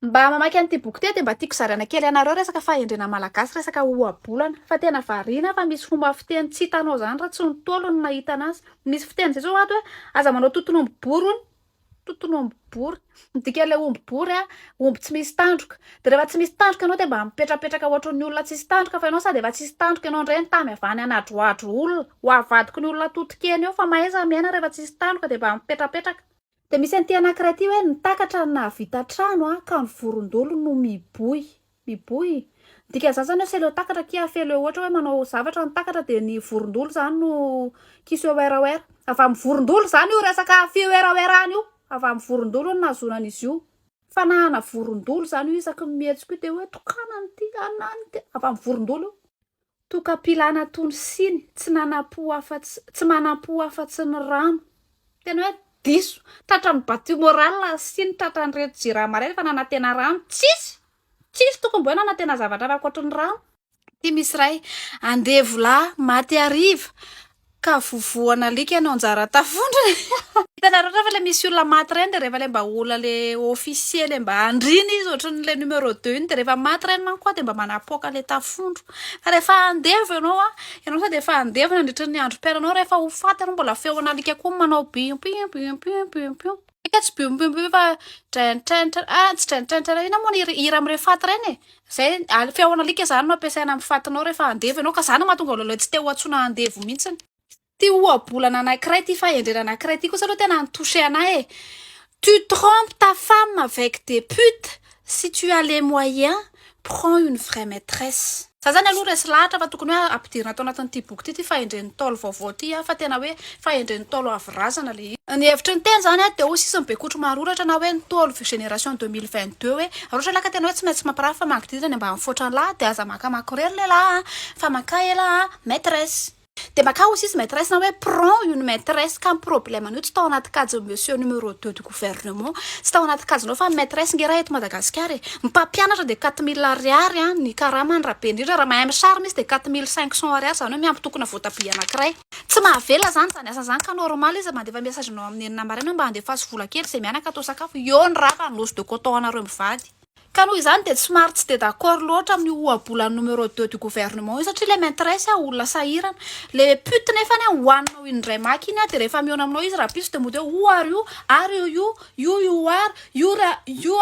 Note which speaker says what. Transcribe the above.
Speaker 1: Mba mamaky an'ity boky ty de mba tiako zarana kely anareo resaka fahendrena malagasy, resaka ohabolana. Fa tena variana fa misy fomba fiteny tsy hitanao zany raha tsy ny tolo no nahita anazy. Misy fiteny zay zao ato hoe aza manao totonomby bory hony, totonomby bory. Midika omby bory omby tsy misy tandroka. De rehefa tsy misy tandroka anao de mba mipetrapetraka ohatran'ny olona tsisy tandroka fa ianao sady efa tsisy tandroka ianao ndray tamy avany anadroadro olona, ho avadiky ny olona totokena eo fa mahaiza miaina rehefa tsisy tandroka de mba mipetrapetraka. De misy an'ity anankiray ty hoe nitakatra nahavita trano ka ny vorondolo no miboy. Miboy. Dikan'izany zany hoe se leo takatra kia felo ohatra hoe manao zavatra nitakatra de ny vorondolo zany no kiso oeraoera. Avy amin'ny vorondolo zany io resaka fioeraoerana io. Avy amin'ny vorondolo no nahazonan'izy io. Fanahana vorondolo zany io isaky ny mihetsika io de hoe tokana an'ity anany ty. Avy amin'ny vorondolo io. Tokam-pilana tony siny, tsy nanam-po afa-tsy tsy manam-po afa-tsy ny rano. Tena hoe diso tratran'ny batio moral sy ny tratran'ny reto jira maraina fa nanantena rano tsisy tokony mbo hoe nanantena zavatra hafa ankoatran'ny rano. Ty misy ray andevo lahy maty hariva ka vovoana alika ianao anjara tafondrony. Hitanareo fa le misy olona maty reny de rehefa le mba olona le officier le mba andriny izy ohatran'le numéro 2 iny de rehefa maty reny manko de mba manapoaka le tafondro. Fa rehefa andevo ianao sady efa andevo nandritry ny androm-piainanao rehefa ho faty ianao mbola feona alika koa manao pion pion pion pion pion pion. Eka tsy pion pion pion fa tren tren tren tsy tren tren tren ina moa ny hira am'ireo faty reny e. Zay feona alika zany no ampiasaina amin'ny fatinao rehefa andevo ianao ka zany mahatonga olo tsy te ho antsoina andevo mihitsiny. Ty ohabolana anankiray ty fahendrena anankiray ty kosa aloha tena nitouché anahy e. Tu trompes ta femme avec des putes, si tu as les moyens, prends une vraie maîtresse. Za zany aloha resy lahatra fa tokony hoe ampidirina atao anatin'ity boky ty fahendren'ny tolo vaovao ty fa tena hoe fahendren'ny tolo avorazana le izy. Ny hevitry ny teny zany de ho sisiny bekotro maroratra na hoe ny tolo génération 2022 hoe roatra lahy ka tena hoe tsy maintsy mampiraha fa mangidirana mba mifoatra ny lahy de aza makamaky rery le lahy fa maka ela maîtresse. De maka aussi izy maîtresse na hoe prends une maîtresse ka problème an'io tsy tao anaty kajy monsieur numéro 2 du gouvernement tsy tao anaty kajinao fa maîtresse ngera eto Madagasikara mipampianatra de 4000 ariary ny karamany raha be indrindra raha mahay misary izy de 4500 ariary zany hoe miampy tokona voatabia anankiray tsy mahavela zany zany asa zany ka normal izy mandefa message nao amin'ny enina maraina mba andefaso vola kely zay mianaka atao sakafo eo ny raha fa ny loso de coton anareo mivady. Ka noho izany de somary tsy de d'accord loatra amin'ny ohabolany numéro 2 du gouvernement io satria le maîtresse olona sahirana le pute nefany hohaninao indray maky iny de rehefa mihaona aminao izy raha piso de mody hoe o ary io ary io are io